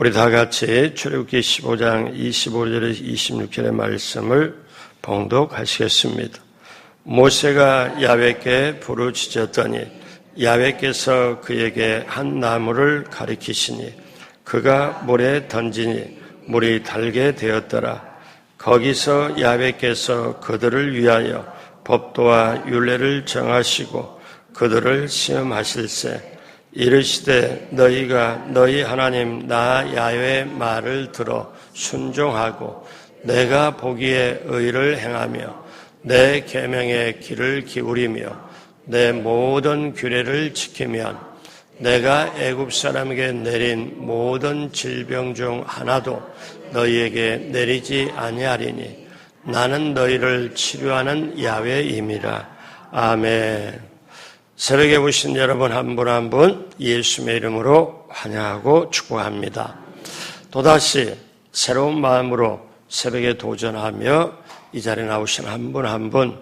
우리 다 같이 출애굽기 15장 25절에서 26절의 말씀을 봉독하시겠습니다. 모세가 야훼께 부르짖었더니 야훼께서 그에게 한 나무를 가리키시니 그가 물에 던지니 물이 달게 되었더라. 거기서 야훼께서 그들을 위하여 법도와 율례를 정하시고 그들을 시험하실세 이르시되 너희가 너희 하나님 나 야훼의 말을 들어 순종하고 내가 보기에 의를 행하며 내 계명의 귀를 기울이며 내 모든 규례를 지키면 내가 애굽 사람에게 내린 모든 질병 중 하나도 너희에게 내리지 아니하리니 나는 너희를 치료하는 야훼임이라. 아멘. 새벽에 오신 여러분 한 분 한 분 예수님의 이름으로 환영하고 축복합니다. 또다시 새로운 마음으로 새벽에 도전하며 이 자리에 나오신 한 분 한 분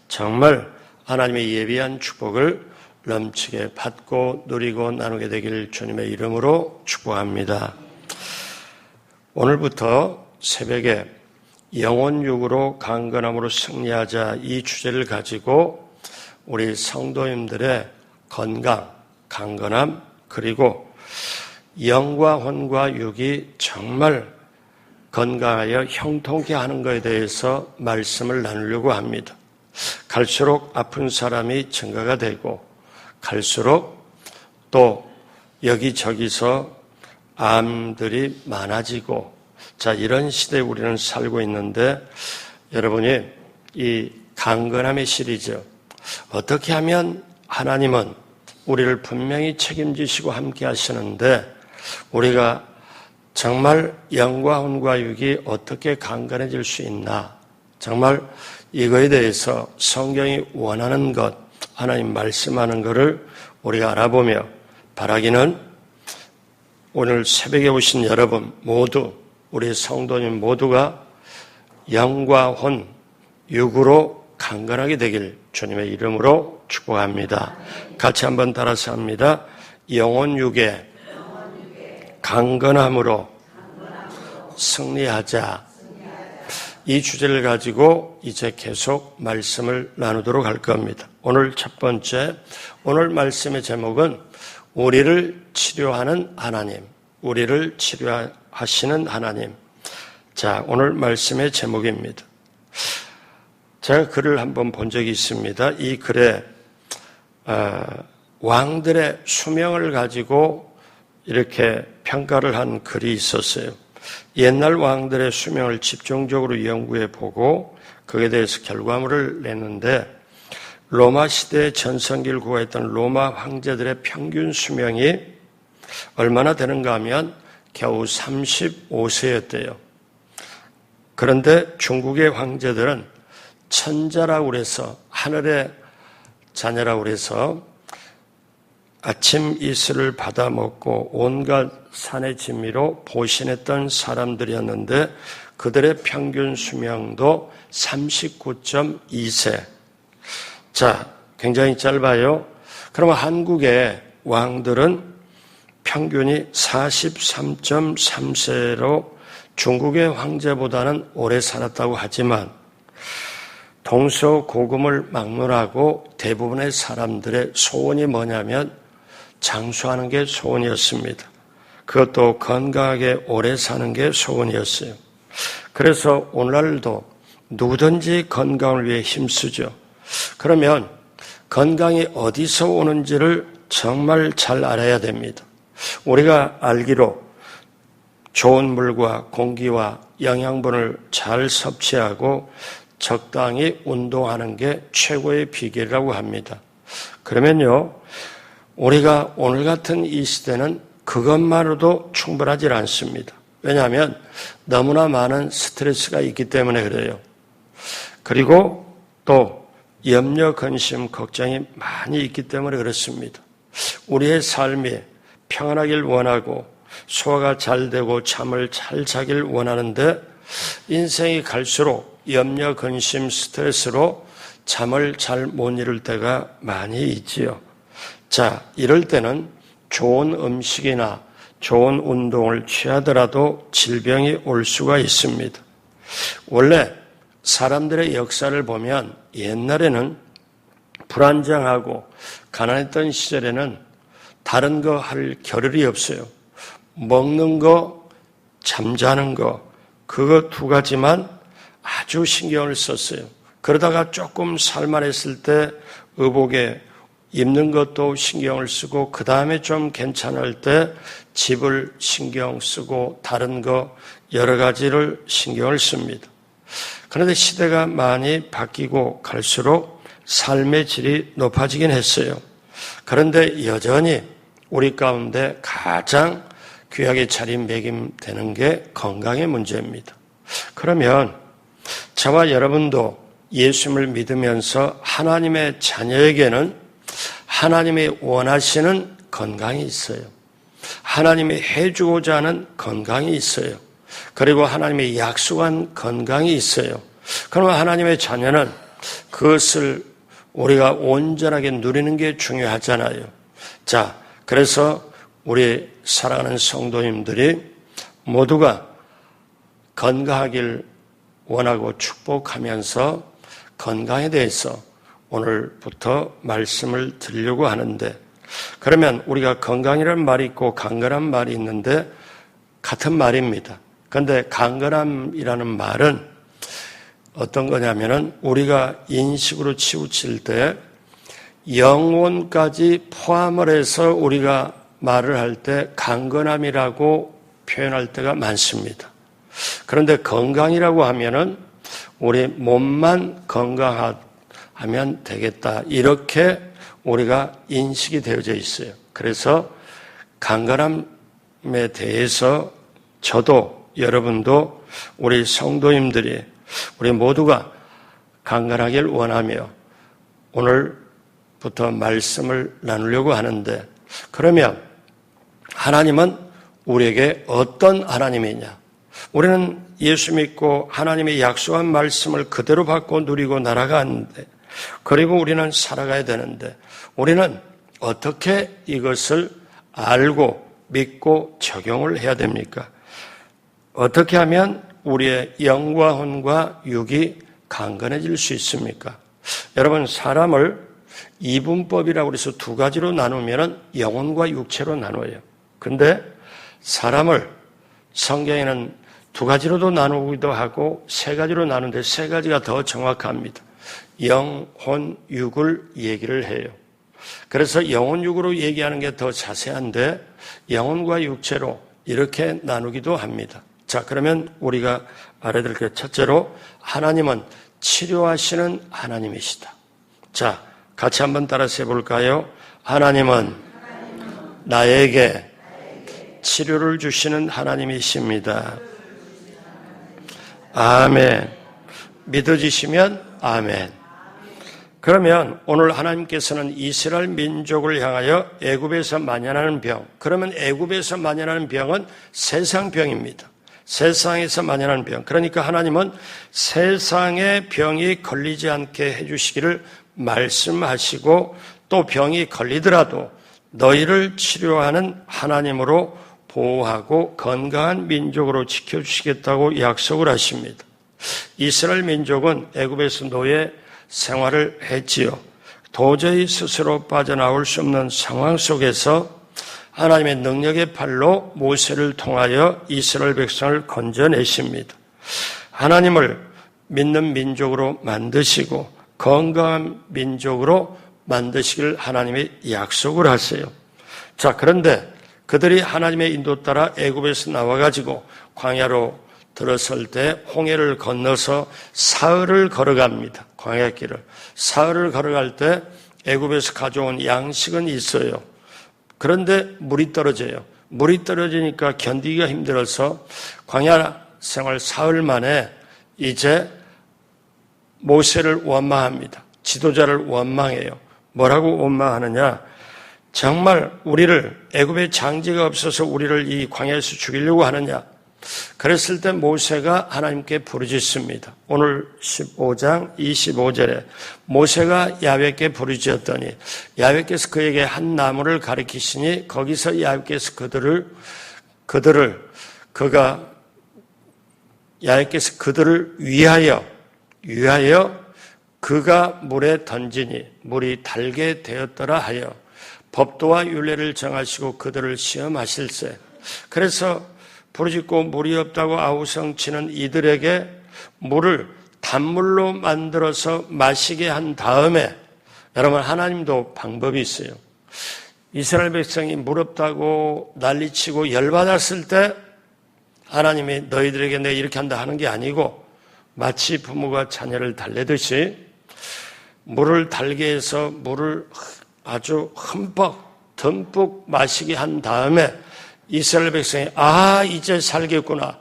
정말 하나님의 예비한 축복을 넘치게 받고 누리고 나누게 되길 주님의 이름으로 축복합니다. 오늘부터 새벽에 영혼육으로 강건함으로 승리하자 이 주제를 가지고 우리 성도님들의 건강, 강건함, 그리고 영과 혼과 육이 정말 건강하여 형통케 하는 것에 대해서 말씀을 나누려고 합니다. 갈수록 아픈 사람이 증가가 되고 갈수록 또 여기저기서 암들이 많아지고 자 이런 시대에 우리는 살고 있는데 여러분이 이 강건함의 시리즈 어떻게 하면 하나님은 우리를 분명히 책임지시고 함께 하시는데 우리가 정말 영과 혼과 육이 어떻게 강건해질 수 있나 정말 이거에 대해서 성경이 원하는 것 하나님 말씀하는 것을 우리가 알아보며 바라기는 오늘 새벽에 오신 여러분 모두 우리 성도님 모두가 영과 혼, 육으로 강건하게 되길 주님의 이름으로 축복합니다. 같이 한번 따라서 합니다. 영혼 육에 강건함으로 승리하자. 이 주제를 가지고 이제 계속 말씀을 나누도록 할 겁니다. 오늘 첫 번째, 오늘 말씀의 제목은 우리를 치료하는 하나님, 우리를 치료하시는 하나님. 자, 오늘 말씀의 제목입니다. 제가 글을 한번 본 적이 있습니다. 이 글에 왕들의 수명을 가지고 이렇게 평가를 한 글이 있었어요. 옛날 왕들의 수명을 집중적으로 연구해 보고 거기에 대해서 결과물을 냈는데 로마 시대의 전성기를 구가했던 로마 황제들의 평균 수명이 얼마나 되는가 하면 겨우 35세였대요. 그런데 중국의 황제들은 천자라고 그래서 하늘의 자녀라고 그래서 아침 이슬을 받아 먹고 온갖 산의 진미로 보신했던 사람들이었는데 그들의 평균 수명도 39.2세. 자, 굉장히 짧아요. 그러면 한국의 왕들은 평균이 43.3세로 중국의 황제보다는 오래 살았다고 하지만 동서고금을 막론하고 대부분의 사람들의 소원이 뭐냐면 장수하는 게 소원이었습니다. 그것도 건강하게 오래 사는 게 소원이었어요. 그래서 오늘날도 누구든지 건강을 위해 힘쓰죠. 그러면 건강이 어디서 오는지를 정말 잘 알아야 됩니다. 우리가 알기로 좋은 물과 공기와 영양분을 잘 섭취하고 적당히 운동하는 게 최고의 비결이라고 합니다. 그러면요, 우리가 오늘 같은 이 시대는 그것만으로도 충분하지 않습니다. 왜냐하면 너무나 많은 스트레스가 있기 때문에 그래요. 그리고 또 염려, 근심, 걱정이 많이 있기 때문에 그렇습니다. 우리의 삶이 평안하길 원하고 소화가 잘 되고 잠을 잘 자길 원하는데 인생이 갈수록 염려, 근심, 스트레스로 잠을 잘 못 이룰 때가 많이 있지요. 자, 이럴 때는 좋은 음식이나 좋은 운동을 취하더라도 질병이 올 수가 있습니다. 원래 사람들의 역사를 보면 옛날에는 불안정하고 가난했던 시절에는 다른 거 할 겨를이 없어요. 먹는 거, 잠자는 거, 그거 두 가지만 아주 신경을 썼어요. 그러다가 조금 살만했을 때 의복에 입는 것도 신경을 쓰고 그 다음에 좀 괜찮을 때 집을 신경 쓰고 다른 거 여러 가지를 신경을 씁니다. 그런데 시대가 많이 바뀌고 갈수록 삶의 질이 높아지긴 했어요. 그런데 여전히 우리 가운데 가장 귀하게 자리매김되는 게 건강의 문제입니다. 그러면 저와 여러분도 예수님을 믿으면서 하나님의 자녀에게는 하나님이 원하시는 건강이 있어요. 하나님이 해주고자 하는 건강이 있어요. 그리고 하나님이 약속한 건강이 있어요. 그러면 하나님의 자녀는 그것을 우리가 온전하게 누리는 게 중요하잖아요. 자, 그래서 우리 사랑하는 성도님들이 모두가 건강하길 원하고 축복하면서 건강에 대해서 오늘부터 말씀을 드리려고 하는데, 그러면 우리가 건강이라는 말이 있고 강건한 말이 있는데 같은 말입니다. 그런데 강건함이라는 말은 어떤 거냐면은 우리가 인식으로 치우칠 때 영혼까지 포함을 해서 우리가 말을 할 때 강건함이라고 표현할 때가 많습니다. 그런데 건강이라고 하면은 우리 몸만 건강하면 되겠다, 이렇게 우리가 인식이 되어져 있어요. 그래서 강건함에 대해서 저도 여러분도 우리 성도님들이 우리 모두가 강건하길 원하며 오늘부터 말씀을 나누려고 하는데, 그러면 하나님은 우리에게 어떤 하나님이냐? 우리는 예수 믿고 하나님의 약속한 말씀을 그대로 받고 누리고 날아가는데, 그리고 우리는 살아가야 되는데, 우리는 어떻게 이것을 알고 믿고 적용을 해야 됩니까? 어떻게 하면 우리의 영과 혼과 육이 강건해질 수 있습니까? 여러분, 사람을 이분법이라고 해서 두 가지로 나누면 영혼과 육체로 나눠요. 근데 사람을 성경에는 두 가지로도 나누기도 하고 세 가지로 나누는데 세 가지가 더 정확합니다. 영, 혼, 육을 얘기를 해요. 그래서 영혼, 육으로 얘기하는 게 더 자세한데 영혼과 육체로 이렇게 나누기도 합니다. 자, 그러면 우리가 알아야 될 게 첫째로 하나님은 치료하시는 하나님이시다. 자, 같이 한번 따라서 해볼까요? 하나님은 나에게 치료를 주시는 하나님이십니다. 아멘. 믿어지시면 아멘. 그러면 오늘 하나님께서는 이스라엘 민족을 향하여 애굽에서 만연하는 병, 그러면 애굽에서 만연하는 병은 세상병입니다. 세상에서 만연하는 병. 그러니까 하나님은 세상의 병이 걸리지 않게 해주시기를 말씀하시고, 또 병이 걸리더라도 너희를 치료하는 하나님으로 보호하고 건강한 민족으로 지켜주시겠다고 약속을 하십니다. 이스라엘 민족은 애굽에서 노예 생활을 했지요. 도저히 스스로 빠져나올 수 없는 상황 속에서 하나님의 능력의 팔로 모세를 통하여 이스라엘 백성을 건져내십니다. 하나님을 믿는 민족으로 만드시고 건강한 민족으로 만드시길 하나님이 약속을 하세요. 자, 그런데 그들이 하나님의 인도 따라 애굽에서 나와가지고 광야로 들어설 때 홍해를 건너서 사흘을 걸어갑니다. 광야길을. 사흘을 걸어갈 때 애굽에서 가져온 양식은 있어요. 그런데 물이 떨어져요. 물이 떨어지니까 견디기가 힘들어서 광야 생활 사흘 만에 이제 모세를 원망합니다. 지도자를 원망해요. 뭐라고 원망하느냐? 정말 우리를, 애굽에 장지가 없어서 우리를 이 광야에서 죽이려고 하느냐? 그랬을 때 모세가 하나님께 부르짖습니다. 오늘 15장 25절에 모세가 야훼께 부르짖었더니 야훼께서 그에게 한 나무를 가리키시니 거기서 야훼께서 그들을 그가 야훼께서 그들을 위하여 그가 물에 던지니 물이 달게 되었더라 하여 법도와 율례를 정하시고 그들을 시험하실세. 그래서 부르짖고 물이 없다고 아우성치는 이들에게 물을 단물로 만들어서 마시게 한 다음에, 여러분, 하나님도 방법이 있어요. 이스라엘 백성이 물 없다고 난리치고 열받았을 때 하나님이 너희들에게 내가 이렇게 한다 하는 게 아니고, 마치 부모가 자녀를 달래듯이 물을 달게 해서 물을 아주 듬뿍 마시게 한 다음에 이스라엘 백성이 이제 살겠구나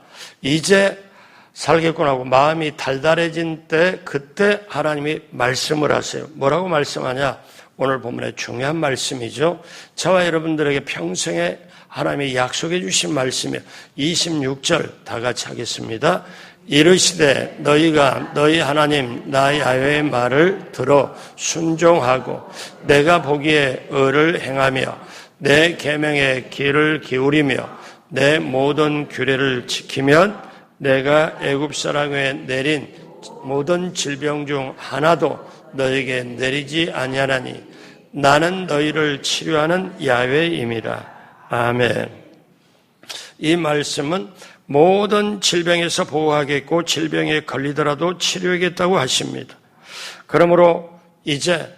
하고 마음이 달달해진 때, 그때 하나님이 말씀을 하세요. 뭐라고 말씀하냐? 오늘 본문의 중요한 말씀이죠. 저와 여러분들에게 평생에 하나님이 약속해 주신 말씀이에요. 26절 다 같이 하겠습니다. 이르시되 너희가 너희 하나님 나 야훼의 말을 들어 순종하고 내가 보기에 의를 행하며 내 계명의 귀를 기울이며 내 모든 규례를 지키면 내가 애굽 사람에게 내린 모든 질병 중 하나도 너에게 내리지 아니하나니 나는 너희를 치료하는 야훼임이라. 아멘. 이 말씀은 모든 질병에서 보호하겠고 질병에 걸리더라도 치료하겠다고 하십니다. 그러므로 이제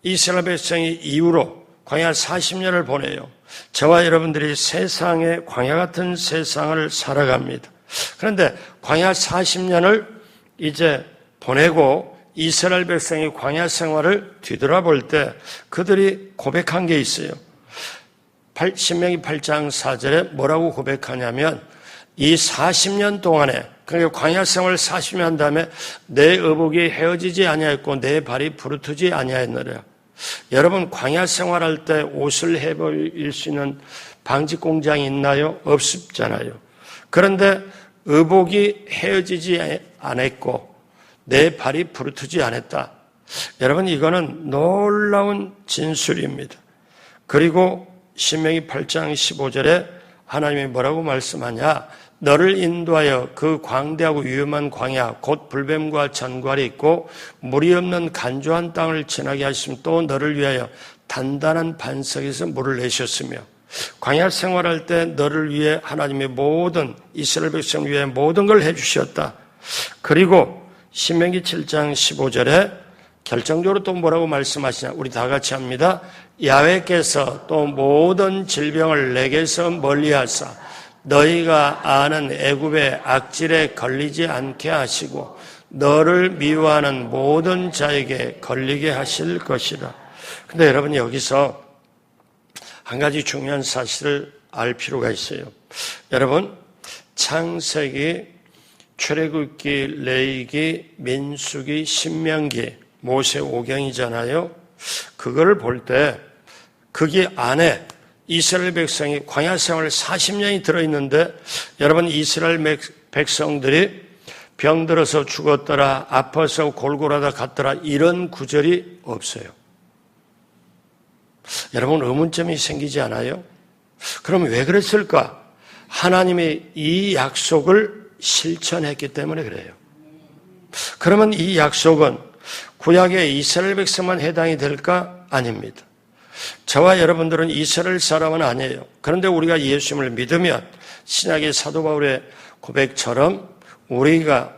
이스라엘 백성이 이후로 광야 40년을 보내요. 저와 여러분들이 세상에 광야 같은 세상을 살아갑니다. 그런데 광야 40년을 이제 보내고 이스라엘 백성이 광야 생활을 뒤돌아볼 때 그들이 고백한 게 있어요. 신명기 8장 4절에 뭐라고 고백하냐면, 이 40년 동안에, 그러니까 광야 생활을 40년 한 다음에 내 의복이 헤어지지 아니하였고 내 발이 부르트지 아니하였느라. 여러분, 광야 생활할 때 옷을 해버릴 수 있는 방직 공장이 있나요? 없잖아요. 그런데 의복이 헤어지지 않았고 내 발이 부르트지 않았다. 여러분, 이거는 놀라운 진술입니다. 그리고 신명기 8장 15절에 하나님이 뭐라고 말씀하냐? 너를 인도하여 그 광대하고 위험한 광야 곧 불뱀과 전갈이 있고 물이 없는 간조한 땅을 지나게 하시며 또 너를 위하여 단단한 반석에서 물을 내셨으며, 광야 생활할 때 너를 위해 하나님이 모든 이스라엘 백성을 위해 모든 걸 해주셨다. 그리고 신명기 7장 15절에 결정적으로 또 뭐라고 말씀하시냐? 우리 다 같이 합니다. 야훼께서 또 모든 질병을 내게서 멀리하사 너희가 아는 애굽의 악질에 걸리지 않게 하시고 너를 미워하는 모든 자에게 걸리게 하실 것이다. 근데 여러분, 여기서 한 가지 중요한 사실을 알 필요가 있어요. 여러분, 창세기, 출애굽기, 레위기, 민수기, 신명기, 모세오경이잖아요. 그거를 볼 때 거기 안에 이스라엘 백성이 광야 생활 40년이 들어있는데, 여러분, 이스라엘 백성들이 병들어서 죽었더라, 아파서 골골하다 갔더라, 이런 구절이 없어요. 여러분, 의문점이 생기지 않아요? 그럼 왜 그랬을까? 하나님이 이 약속을 실천했기 때문에 그래요. 그러면 이 약속은 구약의 이스라엘 백성만 해당이 될까? 아닙니다. 저와 여러분들은 이스라엘 사람은 아니에요. 그런데 우리가 예수님을 믿으면 신약의 사도 바울의 고백처럼 우리가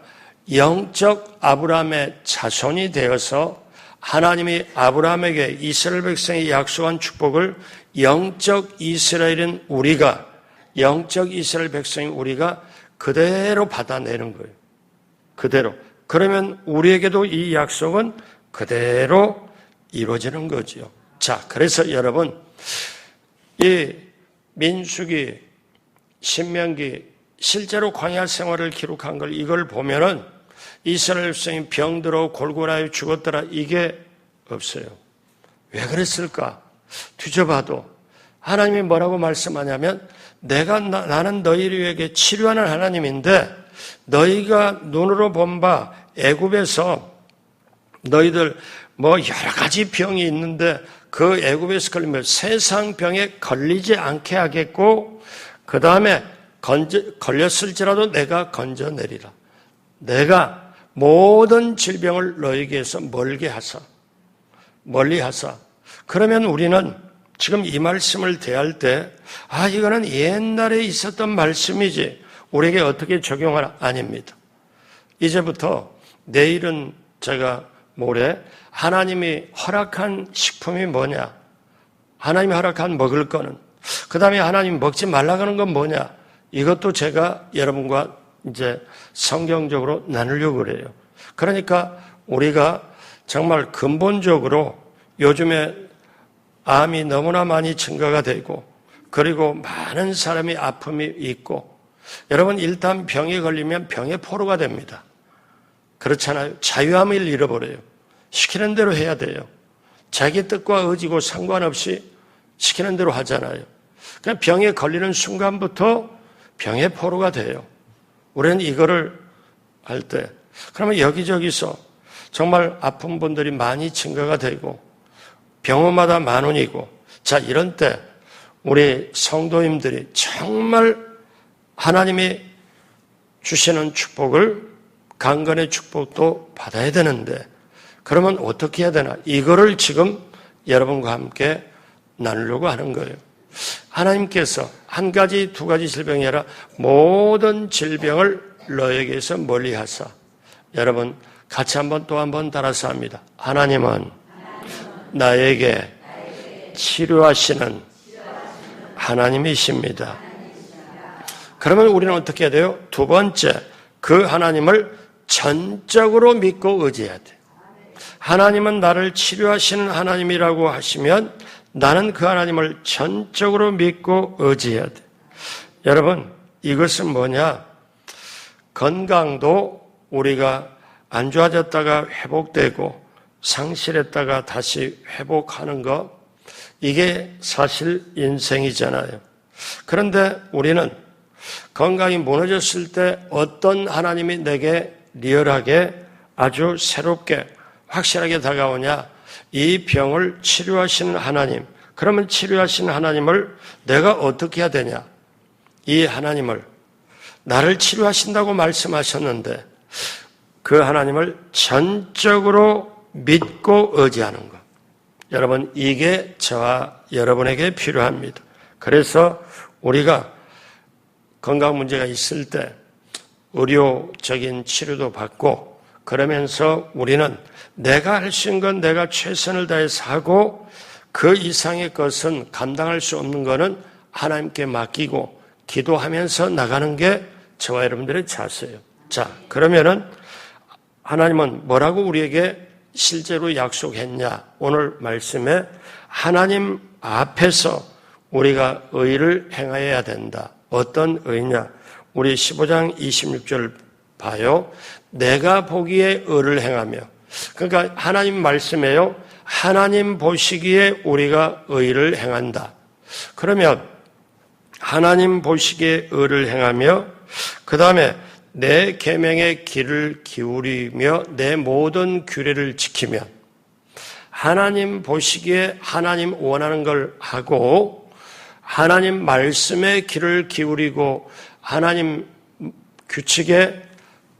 영적 아브라함의 자손이 되어서 하나님이 아브라함에게 이스라엘 백성이 약속한 축복을 영적 이스라엘인 우리가, 영적 이스라엘 백성인 우리가 그대로 받아내는 거예요. 그대로. 그러면 우리에게도 이 약속은 그대로 이루어지는 거죠. 자, 그래서 여러분, 이 민수기, 신명기, 실제로 광야 생활을 기록한 걸 이걸 보면은 이스라엘 백성이 병들어 골골하여 죽었더라, 이게 없어요. 왜 그랬을까? 뒤져봐도 하나님이 뭐라고 말씀하냐면, 나는 너희에게 치료하는 하나님인데 너희가 눈으로 본 바 애굽에서 너희들 여러 가지 병이 있는데 그 애굽에서 걸리면 세상 병에 걸리지 않게 하겠고, 그 다음에 걸렸을지라도 내가 건져내리라. 내가 모든 질병을 너에게서 멀리 하사. 그러면 우리는 지금 이 말씀을 대할 때, 이거는 옛날에 있었던 말씀이지, 우리에게 어떻게 적용하라? 아닙니다. 이제부터 내일은 제가 모레 하나님이 허락한 식품이 뭐냐? 하나님이 허락한 먹을 거는, 그 다음에 하나님이 먹지 말라고 하는 건 뭐냐? 이것도 제가 여러분과 이제 성경적으로 나누려고 그래요. 그러니까 우리가 정말 근본적으로 요즘에 암이 너무나 많이 증가가 되고, 그리고 많은 사람이 아픔이 있고, 여러분 일단 병에 걸리면 병의 포로가 됩니다. 그렇잖아요. 자유함을 잃어버려요. 시키는 대로 해야 돼요. 자기 뜻과 의지고 상관없이 시키는 대로 하잖아요. 그냥 병에 걸리는 순간부터 병의 포로가 돼요. 우리는 이거를 할 때, 그러면 여기저기서 정말 아픈 분들이 많이 증가가 되고, 병원마다 만원이고, 자, 이런 때 우리 성도님들이 정말 하나님이 주시는 축복을, 강건의 축복도 받아야 되는데, 그러면 어떻게 해야 되나? 이거를 지금 여러분과 함께 나누려고 하는 거예요. 하나님께서 한 가지, 두 가지 질병이 아니라 모든 질병을 너에게서 멀리 하사. 여러분 같이 또 한 번 따라서 합니다. 하나님은 나에게 치료하시는 하나님이십니다. 그러면 우리는 어떻게 해야 돼요? 두 번째, 그 하나님을 전적으로 믿고 의지해야 돼요. 하나님은 나를 치료하시는 하나님이라고 하시면 나는 그 하나님을 전적으로 믿고 의지해야 돼요. 여러분, 이것은 뭐냐? 건강도 우리가 안 좋아졌다가 회복되고 상실했다가 다시 회복하는 것, 이게 사실 인생이잖아요. 그런데 우리는 건강이 무너졌을 때 어떤 하나님이 내게 리얼하게 아주 새롭게 확실하게 다가오냐? 이 병을 치료하시는 하나님. 그러면 치료하시는 하나님을 내가 어떻게 해야 되냐? 이 하나님을 나를 치료하신다고 말씀하셨는데 그 하나님을 전적으로 믿고 의지하는 것. 여러분, 이게 저와 여러분에게 필요합니다. 그래서 우리가 건강 문제가 있을 때 의료적인 치료도 받고, 그러면서 우리는 내가 할 수 있는 건 내가 최선을 다해서 하고, 그 이상의 것은 감당할 수 없는 것은 하나님께 맡기고 기도하면서 나가는 게 저와 여러분들의 자세예요. 자, 그러면은 하나님은 뭐라고 우리에게 실제로 약속했냐? 오늘 말씀에 하나님 앞에서 우리가 의를 행하여야 된다. 어떤 의냐? 우리 15장 26절 봐요. 내가 보기에 의를 행하며. 그러니까 하나님 말씀에요. 하나님 보시기에 우리가 의를 행한다. 그러면 하나님 보시기에 의를 행하며, 그 다음에 내 계명의 귀를 기울이며 내 모든 규례를 지키면, 하나님 보시기에 하나님 원하는 걸 하고 하나님 말씀에 귀를 기울이고 하나님 규칙에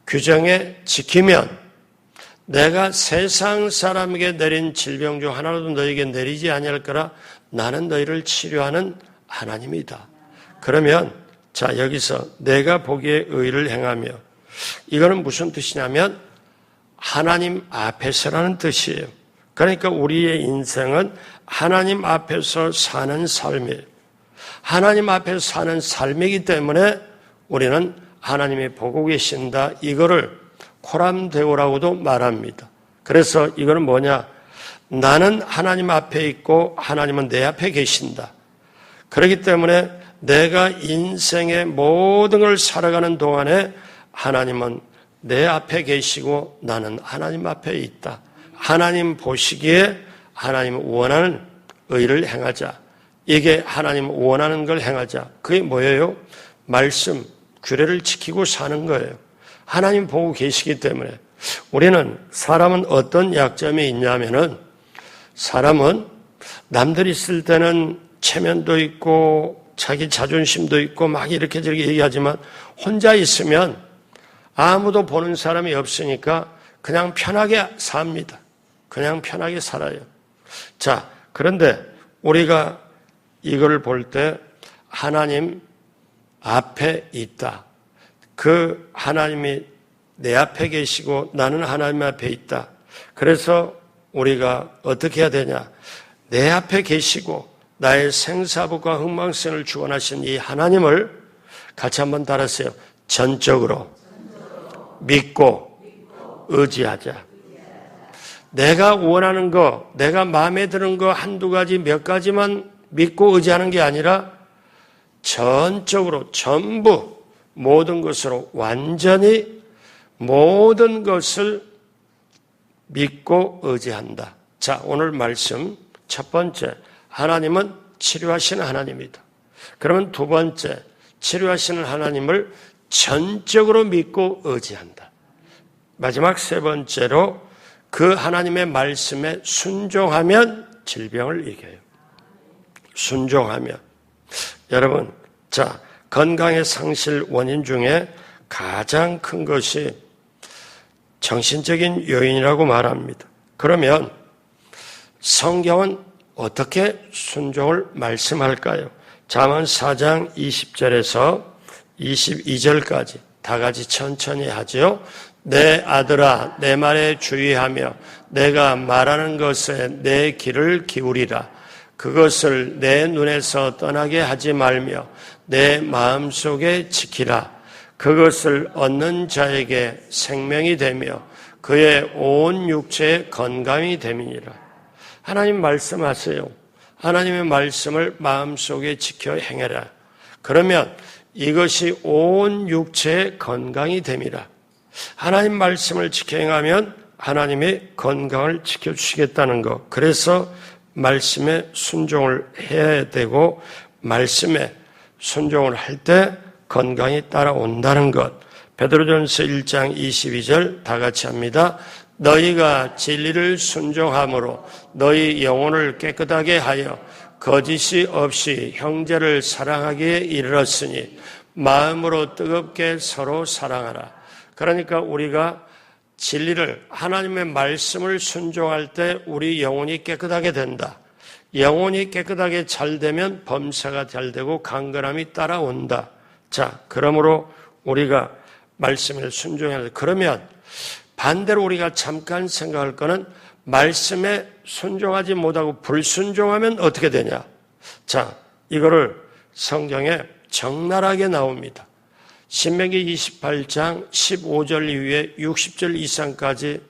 규정에 지키면, 내가 세상 사람에게 내린 질병 중 하나라도 너에게 내리지 아니할 거라 나는 너희를 치료하는 하나님이다. 그러면 자, 여기서 내가 보기에 의를 행하며, 이거는 무슨 뜻이냐면 하나님 앞에서라는 뜻이에요. 그러니까 우리의 인생은 하나님 앞에서 사는 삶이에요. 하나님 앞에서 사는 삶이기 때문에 우리는 하나님이 보고 계신다, 이거를 코람데오라고도 말합니다. 그래서 이거는 뭐냐? 나는 하나님 앞에 있고 하나님은 내 앞에 계신다. 그렇기 때문에 내가 인생의 모든 걸 살아가는 동안에 하나님은 내 앞에 계시고 나는 하나님 앞에 있다. 하나님 보시기에 하나님 원하는 의를 행하자. 이게 하나님 원하는 걸 행하자. 그게 뭐예요? 말씀, 규례를 지키고 사는 거예요. 하나님 보고 계시기 때문에. 우리는, 사람은 어떤 약점이 있냐면은, 사람은 남들이 있을 때는 체면도 있고 자기 자존심도 있고 막 이렇게 저렇게 얘기하지만 혼자 있으면 아무도 보는 사람이 없으니까 그냥 편하게 삽니다. 그냥 편하게 살아요. 자, 그런데 우리가 이걸 볼 때 하나님 앞에 있다. 그 하나님이 내 앞에 계시고 나는 하나님 앞에 있다. 그래서 우리가 어떻게 해야 되냐? 내 앞에 계시고 나의 생사복과 흥망성을 주관하신 이 하나님을 같이 한번 따라하세요. 전적으로 믿고 의지하자. 내가 원하는 거, 내가 마음에 드는 거 한두 가지, 몇 가지만 믿고 의지하는 게 아니라 전적으로 전부 모든 것으로 완전히 모든 것을 믿고 의지한다. 자, 오늘 말씀 첫 번째, 하나님은 치료하시는 하나님이다. 그러면 두 번째, 치료하시는 하나님을 전적으로 믿고 의지한다. 마지막 세 번째로 그 하나님의 말씀에 순종하면 질병을 이겨요. 순종하면. 여러분, 자, 건강의 상실 원인 중에 가장 큰 것이 정신적인 요인이라고 말합니다. 그러면 성경은 어떻게 순종을 말씀할까요? 잠언 4장 20절에서 22절까지 다 같이 천천히 하죠. 내 아들아, 내 말에 주의하며 내가 말하는 것에 내 귀를 기울이라. 그것을 내 눈에서 떠나게 하지 말며 내 마음속에 지키라. 그것을 얻는 자에게 생명이 되며 그의 온 육체에 건강이 됨이니라. 하나님 말씀하세요. 하나님의 말씀을 마음속에 지켜 행해라. 그러면 이것이 온 육체의 건강이 됨이라. 하나님 말씀을 지켜 행하면 하나님이 건강을 지켜주시겠다는 것. 그래서 말씀에 순종을 해야 되고 말씀에 순종을 할 때 건강이 따라온다는 것. 베드로전서 1장 22절 다 같이 합니다. 너희가 진리를 순종함으로 너희 영혼을 깨끗하게 하여 거짓이 없이 형제를 사랑하기에 이르렀으니 마음으로 뜨겁게 서로 사랑하라. 그러니까 우리가 진리를 하나님의 말씀을 순종할 때 우리 영혼이 깨끗하게 된다. 영혼이 깨끗하게 잘 되면 범사가 잘 되고 강건함이 따라온다. 자, 그러므로 우리가 말씀을 순종해야 돼. 그러면 반대로 우리가 잠깐 생각할 거는 말씀에 순종하지 못하고 불순종하면 어떻게 되냐? 자, 이거를 성경에 적나라하게 나옵니다. 신명기 28장 15절 이후에 60절 이상까지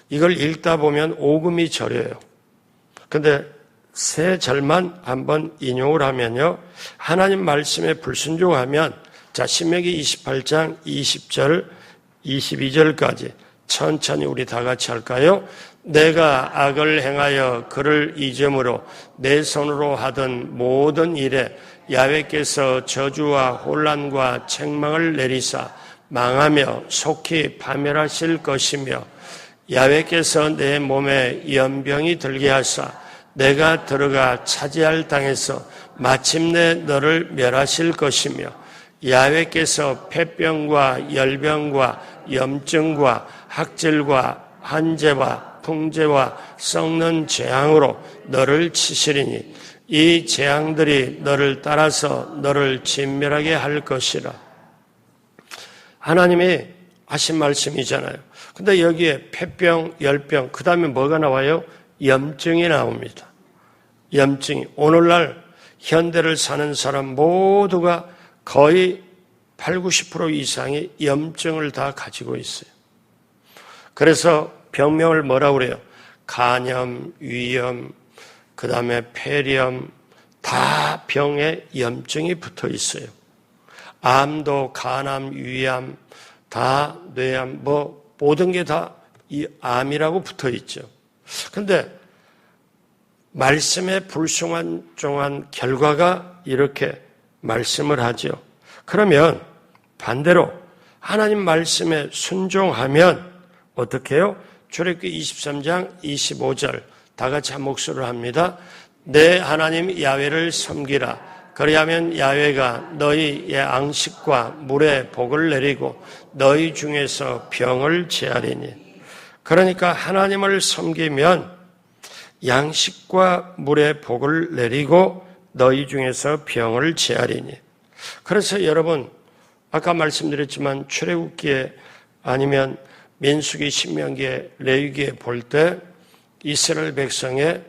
이걸 읽다 보면 오금이 저려요. 근데 세 절만 한번 인용을 하면요. 하나님 말씀에 불순종하면 자, 신명기 28장 20절 22절까지 천천히 우리 다 같이 할까요? 내가 악을 행하여 그를 잊음으로 내 손으로 하던 모든 일에 야훼께서 저주와 혼란과 책망을 내리사 망하며 속히 파멸하실 것이며 야훼께서 내 몸에 연병이 들게 하사 내가 들어가 차지할 땅에서 마침내 너를 멸하실 것이며 야훼께서 폐병과 열병과 염증과 학질과 한재와 풍재와 썩는 재앙으로 너를 치시리니 이 재앙들이 너를 따라서 너를 진멸하게 할 것이라. 하나님이 하신 말씀이잖아요. 근데 여기에 폐병, 열병, 그 다음에 뭐가 나와요? 염증이 나옵니다. 염증이. 오늘날 현대를 사는 사람 모두가 거의 80, 90% 이상이 염증을 다 가지고 있어요. 그래서 병명을 뭐라고 그래요? 간염, 위염, 그 다음에 폐렴, 다 병에 염증이 붙어 있어요. 암도 간암, 위암, 다 뇌암, 모든 게 다 이 암이라고 붙어 있죠. 그런데 말씀에 불순종한 결과가 이렇게 말씀을 하죠. 그러면 반대로 하나님 말씀에 순종하면 어떻게 해요? 출애굽기 23장 25절 다 같이 한 목소리로 합니다. 내 하나님 야훼를 섬기라. 그리하면 야훼가 너희의 양식과 물에 복을 내리고 너희 중에서 병을 제하리니. 그러니까 하나님을 섬기면 양식과 물에 복을 내리고 너희 중에서 병을 제하리니. 그래서 여러분, 아까 말씀드렸지만 출애굽기에 아니면 민수기, 신명기에, 레위기에 볼 때 이스라엘 백성에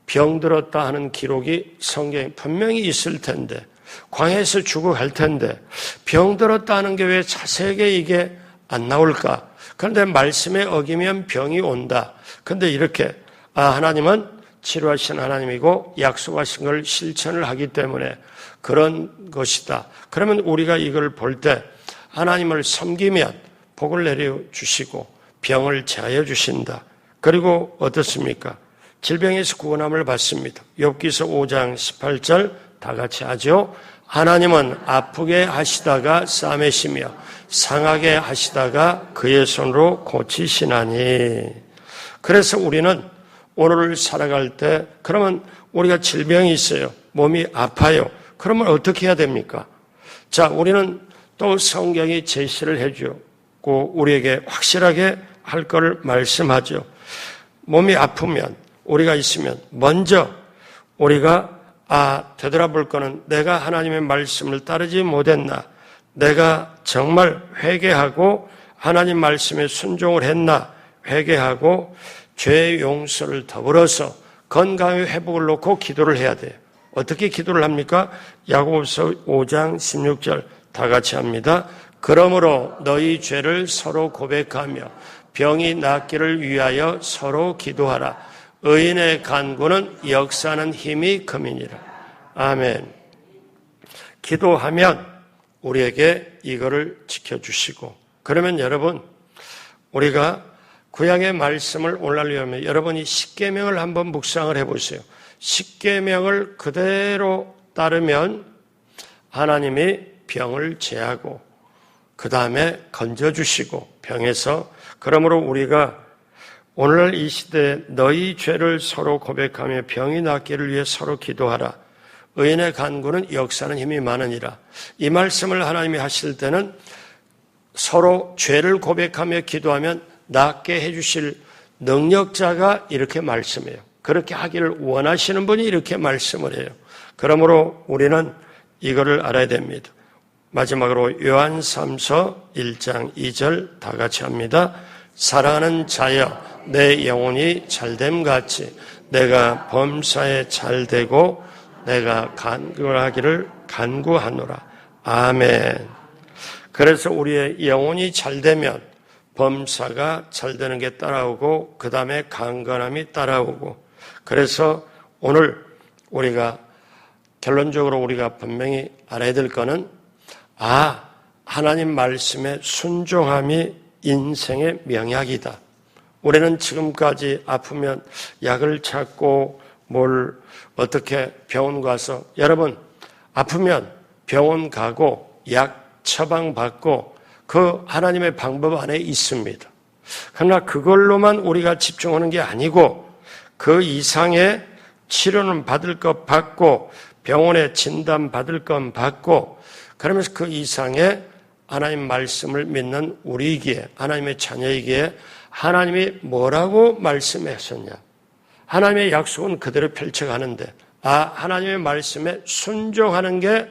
병들었다 하는 기록이 성경에 분명히 있을 텐데, 광야에서 죽어갈 텐데 병들었다 하는 게 왜 자세하게 이게 안 나올까? 그런데 말씀에 어기면 병이 온다. 그런데 이렇게 하나님은 치료하신 하나님이고 약속하신 걸 실천을 하기 때문에 그런 것이다. 그러면 우리가 이걸 볼 때 하나님을 섬기면 복을 내려주시고 병을 제하여 주신다. 그리고 어떻습니까? 질병에서 구원함을 받습니다. 욥기서 5장 18절 다 같이 하죠. 하나님은 아프게 하시다가 싸매시며 상하게 하시다가 그의 손으로 고치시나니. 그래서 우리는 오늘을 살아갈 때 그러면 우리가 질병이 있어요. 몸이 아파요. 그러면 어떻게 해야 됩니까? 자, 우리는 또 성경이 제시를 해주고 우리에게 확실하게 할 것을 말씀하죠. 몸이 아프면 우리가 있으면 먼저 우리가 되돌아볼 거는 내가 하나님의 말씀을 따르지 못했나? 내가 정말 회개하고 하나님 말씀에 순종을 했나? 회개하고 죄의 용서를 더불어서 건강의 회복을 놓고 기도를 해야 돼요. 어떻게 기도를 합니까? 야고보서 5장 16절 다 같이 합니다. 그러므로 너희 죄를 서로 고백하며 병이 낫기를 위하여 서로 기도하라. 의인의 간구는 역사하는 힘이 큼이니라. 아멘. 기도하면 우리에게 이거를 지켜주시고, 그러면 여러분, 우리가 구약의 말씀을 오늘하려면 여러분이 십계명을 한번 묵상을 해보세요. 십계명을 그대로 따르면 하나님이 병을 제하고 그 다음에 건져주시고 병에서, 그러므로 우리가 오늘 이 시대에 너희 죄를 서로 고백하며 병이 낫기를 위해 서로 기도하라. 의인의 간구는 역사하는 힘이 많으니라. 이 말씀을 하나님이 하실 때는 서로 죄를 고백하며 기도하면 낫게 해주실 능력자가 이렇게 말씀해요. 그렇게 하기를 원하시는 분이 이렇게 말씀을 해요. 그러므로 우리는 이거를 알아야 됩니다. 마지막으로 요한 3서 1장 2절 다 같이 합니다. 사랑하는 자여, 내 영혼이 잘됨같이 내가 범사에 잘되고 내가 간구하기를 간구하노라. 아멘. 그래서 우리의 영혼이 잘되면 범사가 잘되는 게 따라오고 그 다음에 강건함이 따라오고, 그래서 오늘 우리가 결론적으로 우리가 분명히 알아야 될 거는 하나님 말씀에 순종함이 인생의 명약이다. 우리는 지금까지 아프면 약을 찾고 어떻게 병원 가서, 여러분 아프면 병원 가고 약 처방받고 그 하나님의 방법 안에 있습니다. 그러나 그걸로만 우리가 집중하는 게 아니고 그 이상의 치료는 받을 것 받고 병원에 진단 받을 건 받고, 그러면서 그 이상의 하나님 말씀을 믿는 우리이기에, 하나님의 자녀이기에 하나님이 뭐라고 말씀하셨냐, 하나님의 약속은 그대로 펼쳐가는데 하나님의 말씀에 순종하는 게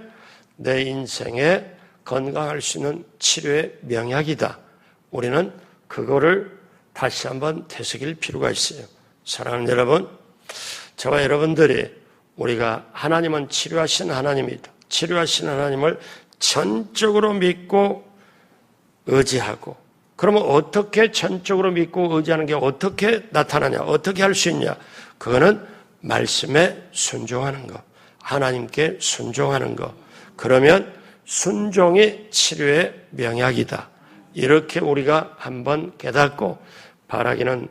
내 인생에 건강할 수 있는 치료의 명약이다. 우리는 그거를 다시 한번 되새길 필요가 있어요. 사랑하는 여러분, 저와 여러분들이 우리가 하나님은 치료하신 하나님이다. 치료하신 하나님을 전적으로 믿고 의지하고, 그러면 어떻게 전적으로 믿고 의지하는 게 어떻게 나타나냐, 어떻게 할 수 있냐? 그거는 말씀에 순종하는 거, 하나님께 순종하는 거. 그러면 순종이 치료의 명약이다. 이렇게 우리가 한번 깨닫고 바라기는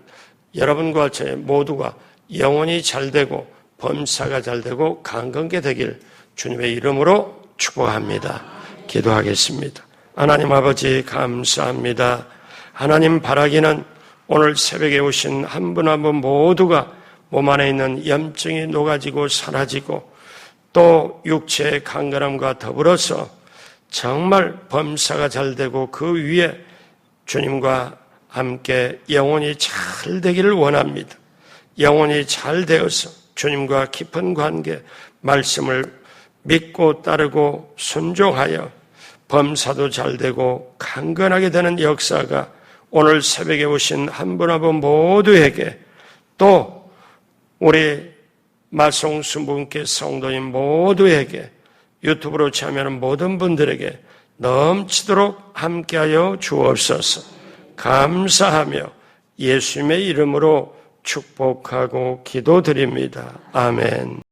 여러분과 제 모두가 영혼이 잘되고 범사가 잘되고 강건케 되길 주님의 이름으로 축복합니다. 기도하겠습니다. 하나님 아버지 감사합니다. 하나님 바라기는 오늘 새벽에 오신 한 분 한 분 모두가 몸 안에 있는 염증이 녹아지고 사라지고 또 육체의 강건함과 더불어서 정말 범사가 잘 되고 그 위에 주님과 함께 영혼이 잘 되기를 원합니다. 영혼이 잘 되어서 주님과 깊은 관계, 말씀을 믿고 따르고 순종하여 범사도 잘 되고 강건하게 되는 역사가 오늘 새벽에 오신 한 분 한 분 모두에게, 또 우리 마송수분께 성도님 모두에게, 유튜브로 참여하는 모든 분들에게 넘치도록 함께하여 주옵소서. 감사하며 예수님의 이름으로 축복하고 기도드립니다. 아멘.